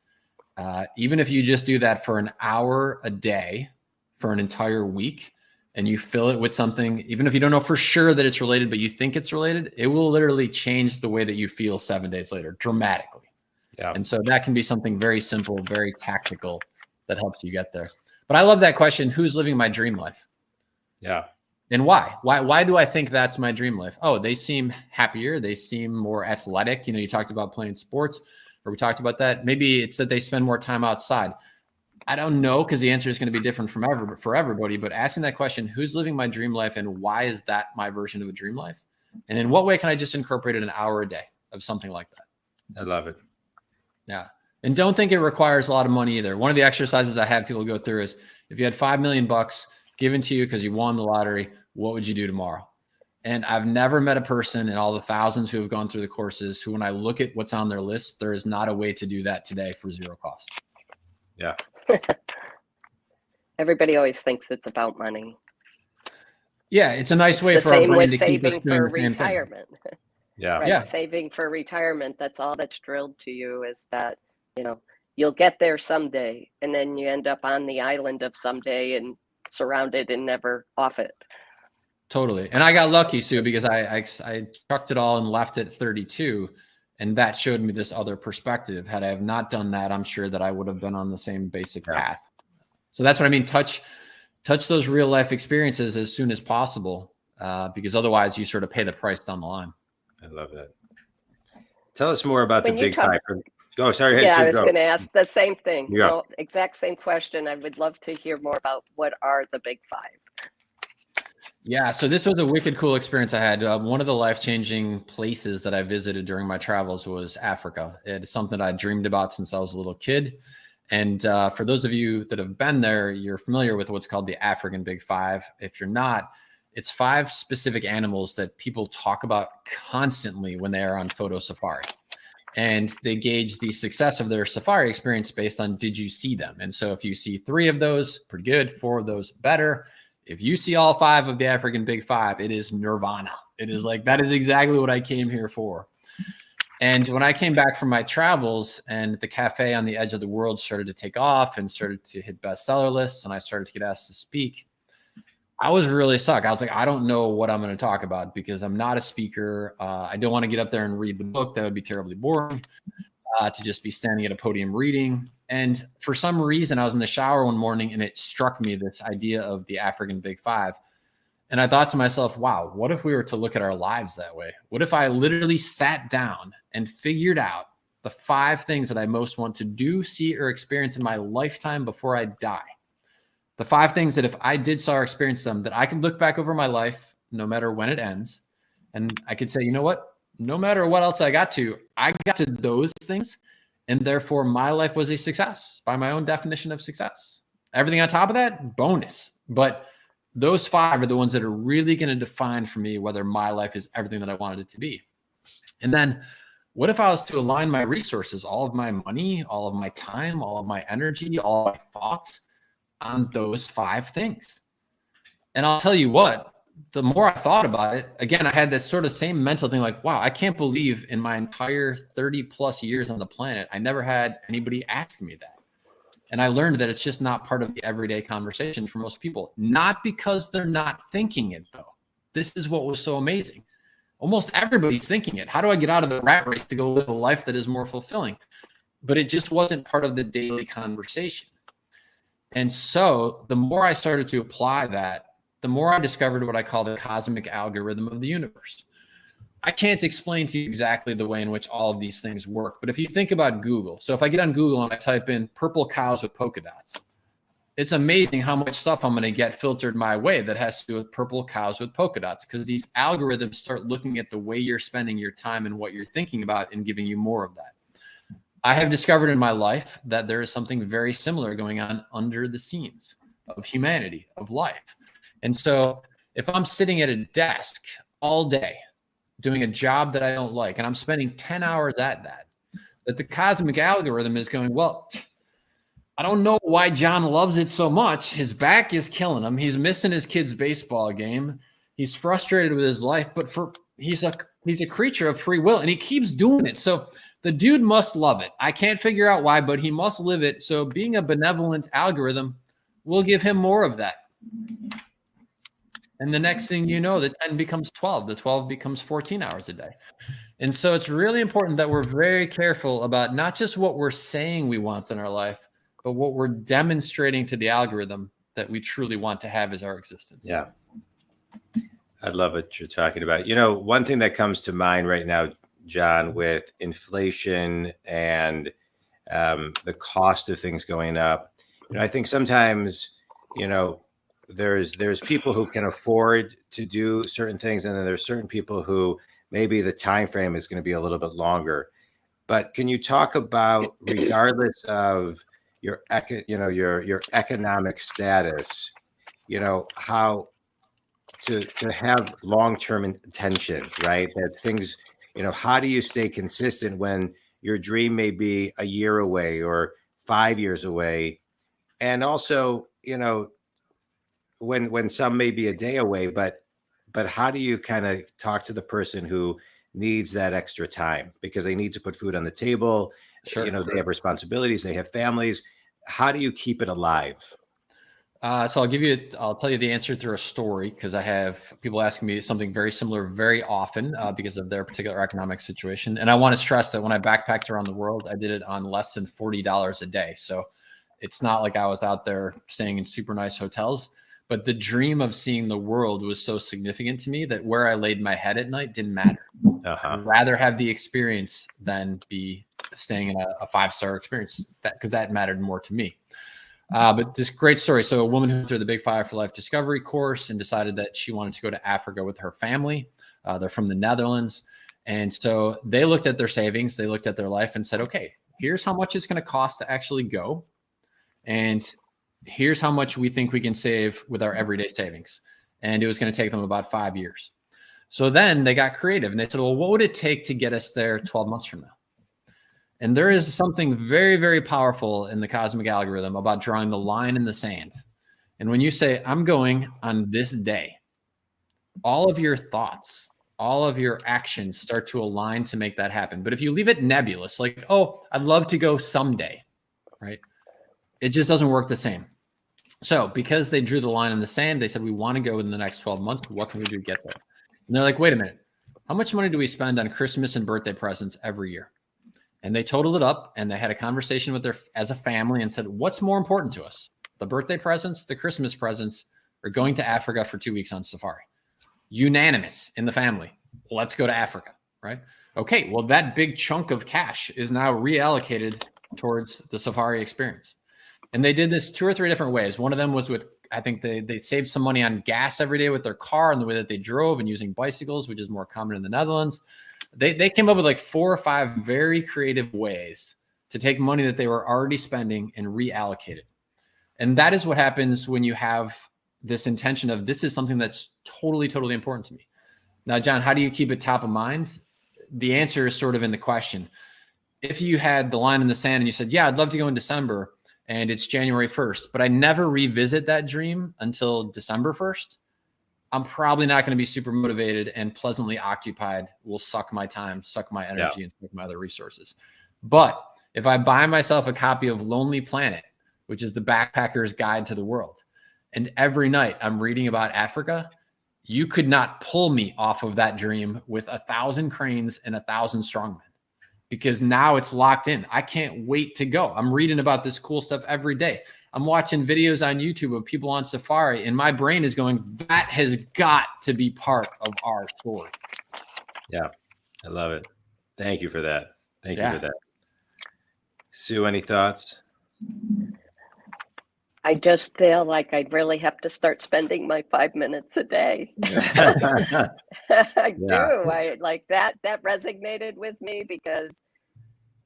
Even if you just do that for an hour a day for an entire week, and you fill it with something, even if you don't know for sure that it's related, but you think it's related, it will literally change the way that you feel 7 days later dramatically. Yeah. And so that can be something very simple, very tactical that helps you get there. But I love that question. Who's living my dream life? Yeah. And why? Why do I think that's my dream life? Oh, they seem happier. They seem more athletic. You know, you talked about playing sports, or we talked about that. Maybe it's that they spend more time outside. I don't know, because the answer is going to be different for everybody, but asking that question, who's living my dream life and why is that my version of a dream life? And in what way can I just incorporate it an hour a day? of something like that. I love it. Yeah. And don't think it requires a lot of money either. One of the exercises I have people go through is, if you had $5 million given to you because you won the lottery, what would you do tomorrow? And I've never met a person in all the thousands who have gone through the courses who, when I look at what's on their list, there is not a way to do that today for zero cost. Yeah. Everybody always thinks it's about money. Yeah, it's a nice way The for our same brain with to keep us saving doing for the same thing. retirement. Yeah. Right. Yeah. Saving for retirement. That's all that's drilled to you, is that, you know, you'll get there someday, and then you end up on the island of someday and surrounded and never off it. Totally. And I got lucky, Sue, because I chucked it all and left at 32. And that showed me this other perspective. Had I have not done that, I'm sure that I would have been on the same basic path. So that's what I mean. Touch those real life experiences as soon as possible, because otherwise you sort of pay the price down the line. I love that. Tell us more about When the you big talk- five. Oh, sorry. Yeah, Sue, I was go. going to ask the same thing. Yeah. No, exact same question. I would love to hear more about what are the big five. Yeah, so this was a wicked cool experience I had. One of the life-changing places that I visited during my travels was Africa. It's something I dreamed about since I was a little kid. And for those of you that have been there, you're familiar with what's called the African Big Five. If you're not, it's 5 specific animals that people talk about constantly when they are on photo safari. And they gauge the success of their safari experience based on, did you see them? And so if you see 3 of those, pretty good, 4 of those, better. If you see all 5 of the African Big Five, it is nirvana. It is like, that is exactly what I came here for. And when I came back from my travels and the cafe on the edge of the world started to take off and started to hit bestseller lists, and I started to get asked to speak, I was really stuck. I was like, I don't know what I'm going to talk about because I'm not a speaker. I don't want to get up there and read the book. That would be terribly boring, to just be standing at a podium reading. And for some reason, I was in the shower one morning and it struck me, this idea of the African Big Five. And I thought to myself, wow, what if we were to look at our lives that way? What if I literally sat down and figured out the 5 things that I most want to do, see, or experience in my lifetime before I die? The 5 things that if I did, saw, or experienced them, that I could look back over my life, no matter when it ends, and I could say, you know what? No matter what else I got to those things. And therefore, my life was a success by my own definition of success. Everything on top of that, bonus. But those 5 are the ones that are really going to define for me whether my life is everything that I wanted it to be. And then what if I was to align my resources, all of my money, all of my time, all of my energy, all of my thoughts on those 5 things? And I'll tell you what, the more I thought about it, again, I had this sort of same mental thing like, wow, I can't believe in my entire 30 plus years on the planet, I never had anybody ask me that. And I learned that it's just not part of the everyday conversation for most people. Not because they're not thinking it, though. This is what was so amazing. Almost everybody's thinking it. How do I get out of the rat race to go live a life that is more fulfilling? But it just wasn't part of the daily conversation. And so the more I started to apply that, the more I discovered what I call the cosmic algorithm of the universe. I can't explain to you exactly the way in which all of these things work, but if you think about Google, so if I get on Google and I type in purple cows with polka dots, it's amazing how much stuff I'm going to get filtered my way that has to do with purple cows with polka dots, because these algorithms start looking at the way you're spending your time and what you're thinking about and giving you more of that. I have discovered in my life that there is something very similar going on under the scenes of humanity, of life. And so if I'm sitting at a desk all day doing a job that I don't like, and I'm spending 10 hours at that the cosmic algorithm is going, well, I don't know why John loves it so much. His back is killing him. He's missing his kid's baseball game. He's frustrated with his life, but he's a creature of free will and he keeps doing it. So the dude must love it. I can't figure out why, but he must live it. So being a benevolent algorithm will give him more of that. And the next thing you know, the 10 becomes 12, the 12 becomes 14 hours a day. And so it's really important that we're very careful about not just what we're saying we want in our life, but what we're demonstrating to the algorithm that we truly want to have as our existence. Yeah. I love what you're talking about. You know, one thing that comes to mind right now, John, with inflation and the cost of things going up, you know, I think sometimes, you know, there's people who can afford to do certain things, and then there's certain people who maybe the time frame is going to be a little bit longer. But can you talk about, regardless of your your economic status, how to have long-term intention, right? That things, how do you stay consistent when your dream may be a year away or 5 years away? And also, when some may be a day away, but how do you kind of talk to the person who needs that extra time because they need to put food on the table? Sure. They have responsibilities, they have families. How do you keep it alive? So I'll tell you the answer through a story, because I have people asking me something very similar very often because of their particular economic situation. And I want to stress that when I backpacked around the world, I did it on less than $40 a day. So it's not like I was out there staying in super nice hotels, but the dream of seeing the world was so significant to me that where I laid my head at night didn't matter. I'd rather have the experience than be staying in a 5-star experience, because that mattered more to me. But this great story. So a woman who went through the Big 5 for Life Discovery course and decided that she wanted to go to Africa with her family. They're from the Netherlands. And so they looked at their savings, they looked at their life and said, okay, here's how much it's going to cost to actually go. And here's how much we think we can save with our everyday savings. And it was going to take them about 5 years. So then they got creative and they said, well, what would it take to get us there 12 months from now? And there is something very, very powerful in the cosmic algorithm about drawing the line in the sand. And when you say, I'm going on this day, all of your thoughts, all of your actions start to align to make that happen. But if you leave it nebulous, like, oh, I'd love to go someday, right? It just doesn't work the same. So because they drew the line in the sand, they said, we want to go in the next 12 months. What can we do to get there? And they're like, wait a minute. How much money do we spend on Christmas and birthday presents every year? And they totaled it up and they had a conversation with as a family and said, what's more important to us? The birthday presents, the Christmas presents, or going to Africa for 2 weeks on safari? Unanimous in the family. Let's go to Africa, right? Okay, well, that big chunk of cash is now reallocated towards the safari experience. And they did this 2 or 3 different ways. One of them was with, I think they saved some money on gas every day with their car and the way that they drove, and using bicycles, which is more common in the Netherlands. They came up with like 4 or 5 very creative ways to take money that they were already spending and reallocate it. And that is what happens when you have this intention of, this is something that's totally, totally important to me. Now, John, how do you keep it top of mind? The answer is sort of in the question. If you had the line in the sand and you said, yeah, I'd love to go in December and it's January 1st, but I never revisit that dream until December 1st, I'm probably not going to be super motivated, and pleasantly occupied will suck my time, suck my energy, and suck my other resources. But if I buy myself a copy of Lonely Planet, which is the backpacker's guide to the world, and every night I'm reading about Africa, you could not pull me off of that dream with 1,000 cranes and 1,000 strongmen, because now it's locked in. I can't wait to go. I'm reading about this cool stuff every day. I'm watching videos on YouTube of people on safari, and my brain is going, that has got to be part of our story. Yeah, I love it. Thank you for that. Thank you for that. Sue, any thoughts? I just feel like I really have to start spending my 5 minutes a day. I do. I like that. That resonated with me, because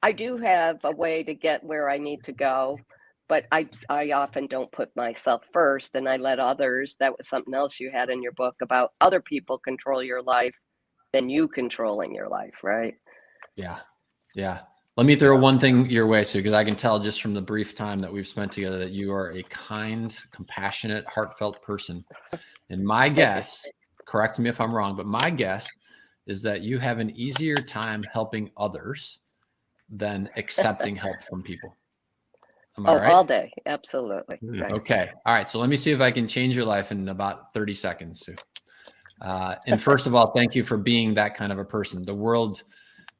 I do have a way to get where I need to go. But I often don't put myself first, and I let others. That was something else you had in your book about other people control your life than you controlling your life, right? Yeah. Yeah. Let me throw one thing your way, Sue, because I can tell just from the brief time that we've spent together that you are a kind, compassionate, heartfelt person. And my guess, correct me if I'm wrong, but my guess is that you have an easier time helping others than accepting help from people. Am I right? All day. Absolutely. Right. Okay. All right. So let me see if I can change your life in about 30 seconds, Sue. And first of all, thank you for being that kind of a person. The world's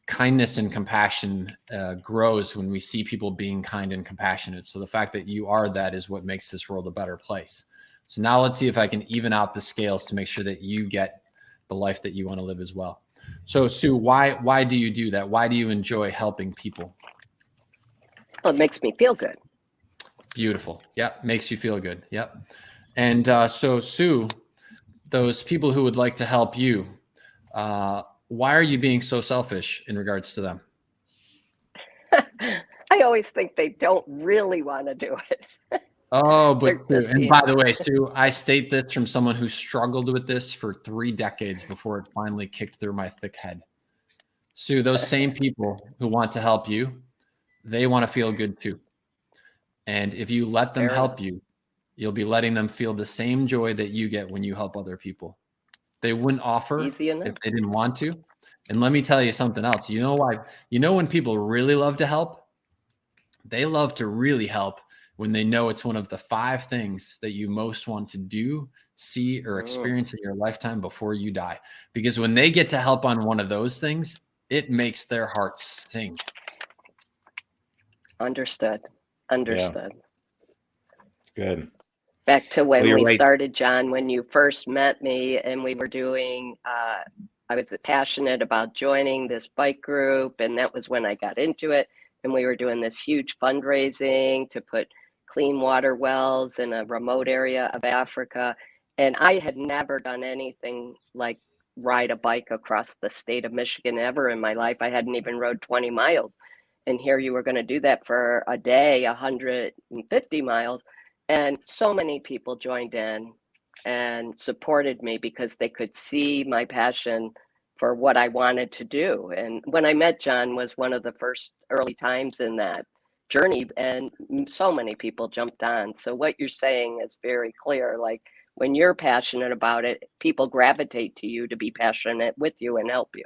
kindness and compassion grows when we see people being kind and compassionate. So the fact that you are that is what makes this world a better place. So now let's see if I can even out the scales to make sure that you get the life that you want to live as well. So Sue, why do you do that? Why do you enjoy helping people? Well, it makes me feel good. Beautiful. Yep. Makes you feel good. Yep. And so Sue, those people who would like to help you, Why are you being so selfish in regards to them? I always think they don't really want to do it. Oh, but They're Sue, just and being by the way, Sue, I state this from someone who struggled with this for 3 decades before it finally kicked through my thick head. Sue, those same people who want to help you, they want to feel good too. And if you let them fair help enough. you, you'll be letting them feel the same joy that you get when you help other people. They wouldn't offer Easy enough. if they didn't want to. And let me tell you something else. You know why? You know when people really love to help? They love to really help when they know it's one of the 5 things that you most want to do, see, or experience in your lifetime before you die. Because when they get to help on one of those things, it makes their hearts sing. Understood. Understood. It's good. Back to when you're we right. started, John, when you first met me and we were doing, I was passionate about joining this bike group, and that was when I got into it. And we were doing this huge fundraising to put clean water wells in a remote area of Africa. And I had never done anything like ride a bike across the state of Michigan ever in my life. I hadn't even rode 20 miles. And here you were going to do that for a day, 150 miles. And so many people joined in and supported me because they could see my passion for what I wanted to do. And when I met John was one of the first early times in that journey, and so many people jumped on. So what you're saying is very clear. Like when you're passionate about it, people gravitate to you to be passionate with you and help you.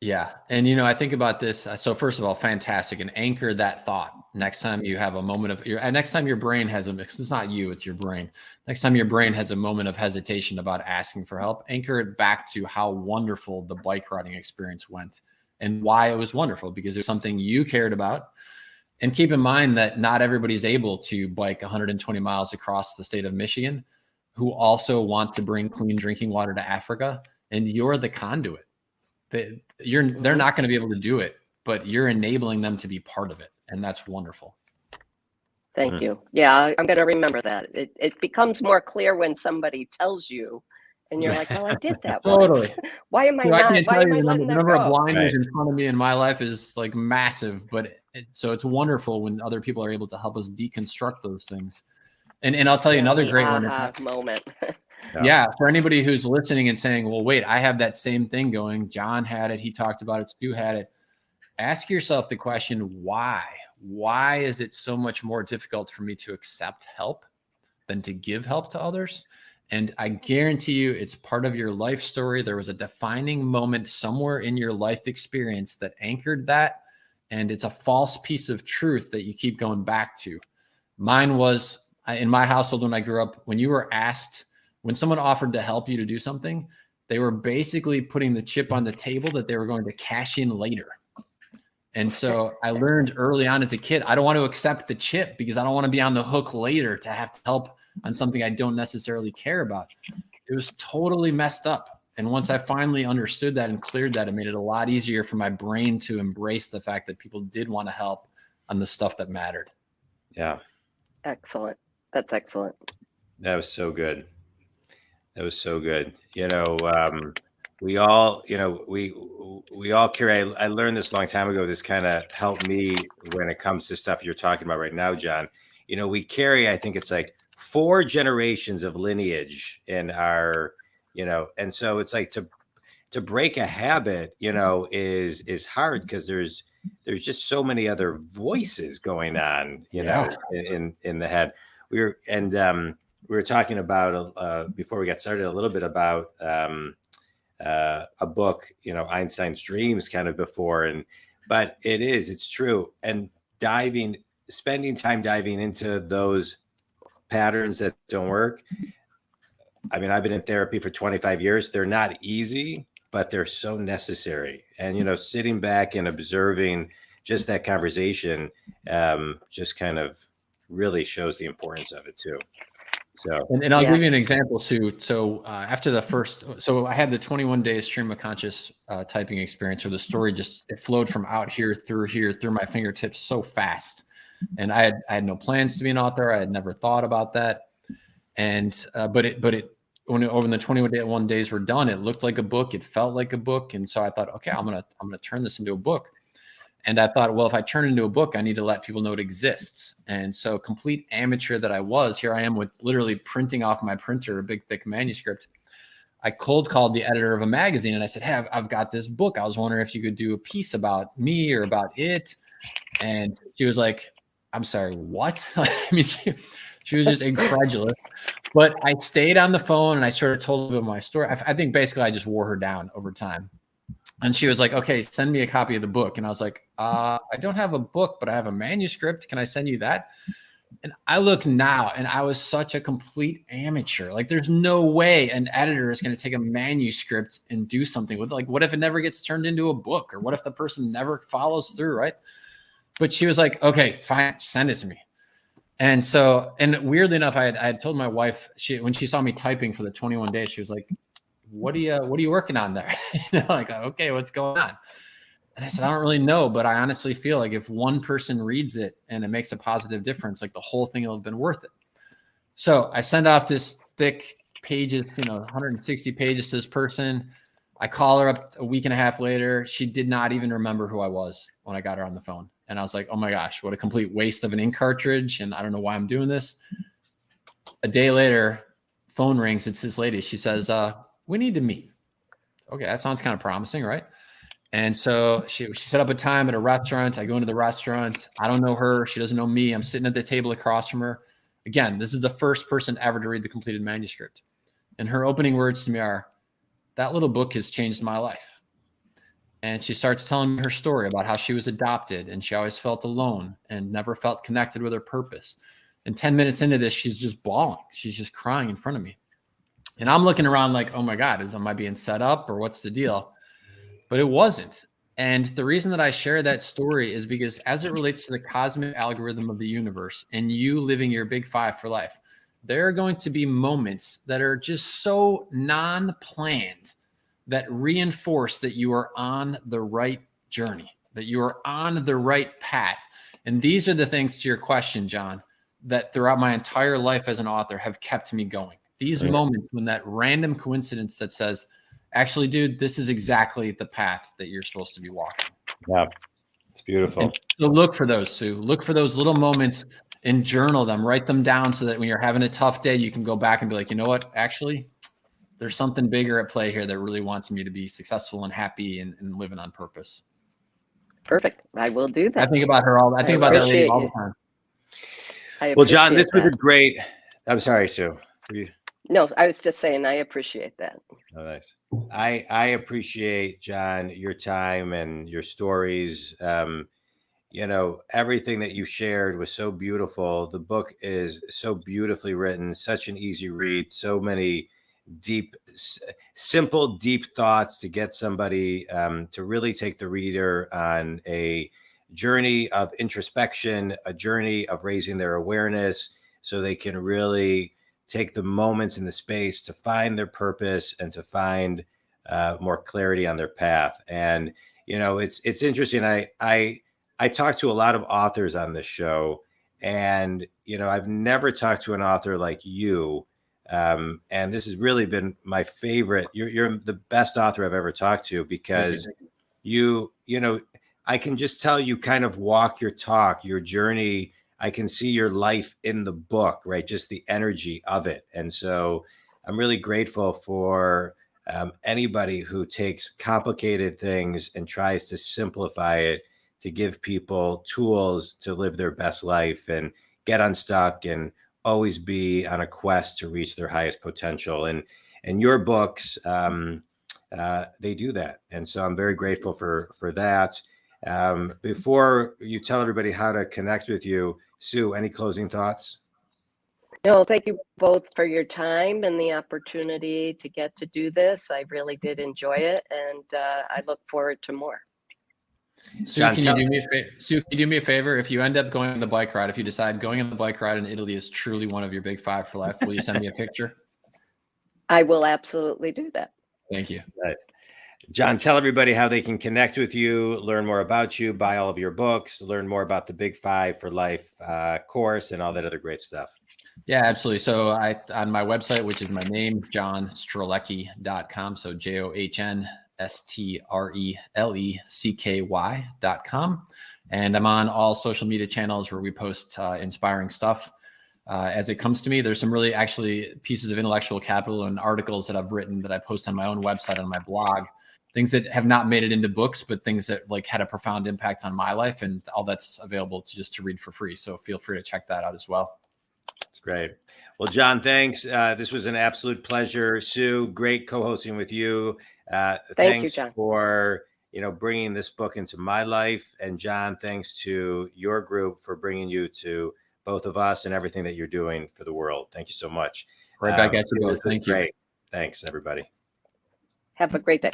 Yeah. And, you know, I think about this. So first of all, fantastic. And anchor that thought. Next time you have a moment of next time your brain has it's not you, it's your brain. Next time your brain has a moment of hesitation about asking for help, anchor it back to how wonderful the bike riding experience went and why it was wonderful, because there's something you cared about. And keep in mind that not everybody's able to bike 120 miles across the state of Michigan who also want to bring clean drinking water to Africa. And you're the conduit. They're not going to be able to do it, but you're enabling them to be part of it. And that's wonderful. Thank you. Yeah, I'm going to remember that. It becomes more clear when somebody tells you and you're like, well, I did that Totally. once. Why am I So not? I can't Why tell am you I the letting that number of go? blinders in front of me in my life is like massive, but so it's wonderful when other people are able to help us deconstruct those things. And I'll tell you another The great one. aha moment. Yeah. For anybody who's listening and saying, well, wait, I have that same thing going. John had it. He talked about it. Stu had it. Ask yourself the question, why? Why is it so much more difficult for me to accept help than to give help to others? And I guarantee you it's part of your life story. There was a defining moment somewhere in your life experience that anchored that. And it's a false piece of truth that you keep going back to. Mine was in my household when I grew up, when you were asked, when someone offered to help you to do something, they were basically putting the chip on the table that they were going to cash in later. And so I learned early on as a kid, I don't want to accept the chip because I don't want to be on the hook later to have to help on something I don't necessarily care about. It was totally messed up. And once I finally understood that and cleared that, it made it a lot easier for my brain to embrace the fact that people did want to help on the stuff that mattered. Yeah. Excellent. That's excellent. That was so good. That was so good. You know, we all, we all carry. I learned this a long time ago. This kind of helped me when it comes to stuff you're talking about right now, John. You know, we carry. I think it's like 4 generations of lineage in our, and so it's like to break a habit, is hard because there's just so many other voices going on, in the head. We were talking about before we got started a little bit about a book, Einstein's Dreams, kind of before, but it's true, and spending time diving into those patterns that don't work. I mean, I've been in therapy for 25 years. They're not easy, but they're so necessary. And sitting back and observing just that conversation just kind of really shows the importance of it too. So, and I'll give you an example, Sue. So after so I had the 21 days stream of conscious typing experience, where the story it flowed from out here through my fingertips so fast. And I had no plans to be an author. I had never thought about that. And but it when the 21 days were done, it looked like a book. It felt like a book. And so I thought, okay, I'm going to turn this into a book. And I thought, well, if I turn it into a book, I need to let people know it exists. And so, complete amateur that I was, here I am with literally printing off my printer, a big, thick manuscript. I cold called the editor of a magazine and I said, hey, I've got this book. I was wondering if you could do a piece about me or about it. And she was like, I'm sorry, what? I mean, she was just incredulous. But I stayed on the phone and I sort of told her my story. I think basically I just wore her down over time. And she was like, okay, send me a copy of the book. And I was like, I don't have a book, but I have a manuscript. Can I send you that? And I look now and I was such a complete amateur. Like, there's no way an editor is going to take a manuscript and do something with it. Like, what if it never gets turned into a book? Or what if the person never follows through, right? But she was like, okay, fine, send it to me. And so, and weirdly enough, I had told my wife, when she saw me typing for the 21 days, she was like, what are you working on there? Like, okay, what's going on? And I said, I don't really know, but I honestly feel like if one person reads it and it makes a positive difference, like the whole thing will have been worth it. So I send off this thick pages, 160 pages to this person. I call her up a week and a half later. She did not even remember who I was when I got her on the phone. And I was like, oh my gosh, what a complete waste of an ink cartridge. And I don't know why I'm doing this. A day later, phone rings. It's this lady. She says, we need to meet. Okay, that sounds kind of promising, right? And so she set up a time at a restaurant. I go into the restaurant. I don't know her. She doesn't know me. I'm sitting at the table across from her. Again, this is the first person ever to read the completed manuscript. And her opening words to me are, that little book has changed my life. And she starts telling me her story about how she was adopted and she always felt alone and never felt connected with her purpose. And 10 minutes into this, she's just bawling. She's just crying in front of me. And I'm looking around like, oh my God, am I being set up or what's the deal? But it wasn't. And the reason that I share that story is because as it relates to the cosmic algorithm of the universe and you living your big five for life, there are going to be moments that are just so non-planned that reinforce that you are on the right journey, that you are on the right path. And these are the things, to your question, John, that throughout my entire life as an author have kept me going. These moments when that random coincidence that says, actually, dude, this is exactly the path that you're supposed to be walking. Yeah, it's beautiful. And so look for those, Sue. Look for those little moments and journal them. Write them down so that when you're having a tough day, you can go back and be like, you know what? Actually, there's something bigger at play here that really wants me to be successful and happy and living on purpose. Perfect. I will do that. I think about her all. I think about that lady all the time. Well, John, this was a great. I'm sorry, Sue. No, I was just saying I appreciate that. Oh, nice. I appreciate, John, your time and your stories. Everything that you shared was so beautiful. The book is so beautifully written, such an easy read, so many simple, deep thoughts to get somebody to really take the reader on a journey of introspection, a journey of raising their awareness so they can really take the moments in the space to find their purpose and to find more clarity on their path. And, it's interesting. I talk to a lot of authors on this show, and, I've never talked to an author like you. And this has really been my favorite. You're the best author I've ever talked to because I can just tell you kind of walk your talk, your journey. I can see your life in the book, right? Just the energy of it. And so I'm really grateful for anybody who takes complicated things and tries to simplify it to give people tools to live their best life and get unstuck and always be on a quest to reach their highest potential. And your books, they do that. And so I'm very grateful for that. Before you tell everybody how to connect with you, Sue, any closing thoughts? No, thank you both for your time and the opportunity to get to do this. I really did enjoy it, and I look forward to more. Sue, can you do me a favor? If you end up going on the bike ride, if you decide going on the bike ride in Italy is truly one of your big five for life, will you send me a picture? I will absolutely do that. Thank you. Right. John, tell everybody how they can connect with you, learn more about you, buy all of your books, learn more about the Big Five for Life course and all that other great stuff. Yeah, absolutely. So on my website, which is my name, johnstrelecky.com. So JohnStrelecky.com. And I'm on all social media channels where we post inspiring stuff. As it comes to me, there's some really actually pieces of intellectual capital and articles that I've written that I post on my own website, on my blog, things that have not made it into books, but things that like had a profound impact on my life, and all that's available to read for free. So feel free to check that out as well. That's great. Well, John, thanks. This was an absolute pleasure. Sue, great co-hosting with you. Thank you, Thanks John. for, bringing this book into my life. And John, thanks to your group for bringing you to both of us and everything that you're doing for the world. Thank you so much. Right back at you both. This was Thank you. great. Thanks, everybody. Have a great day.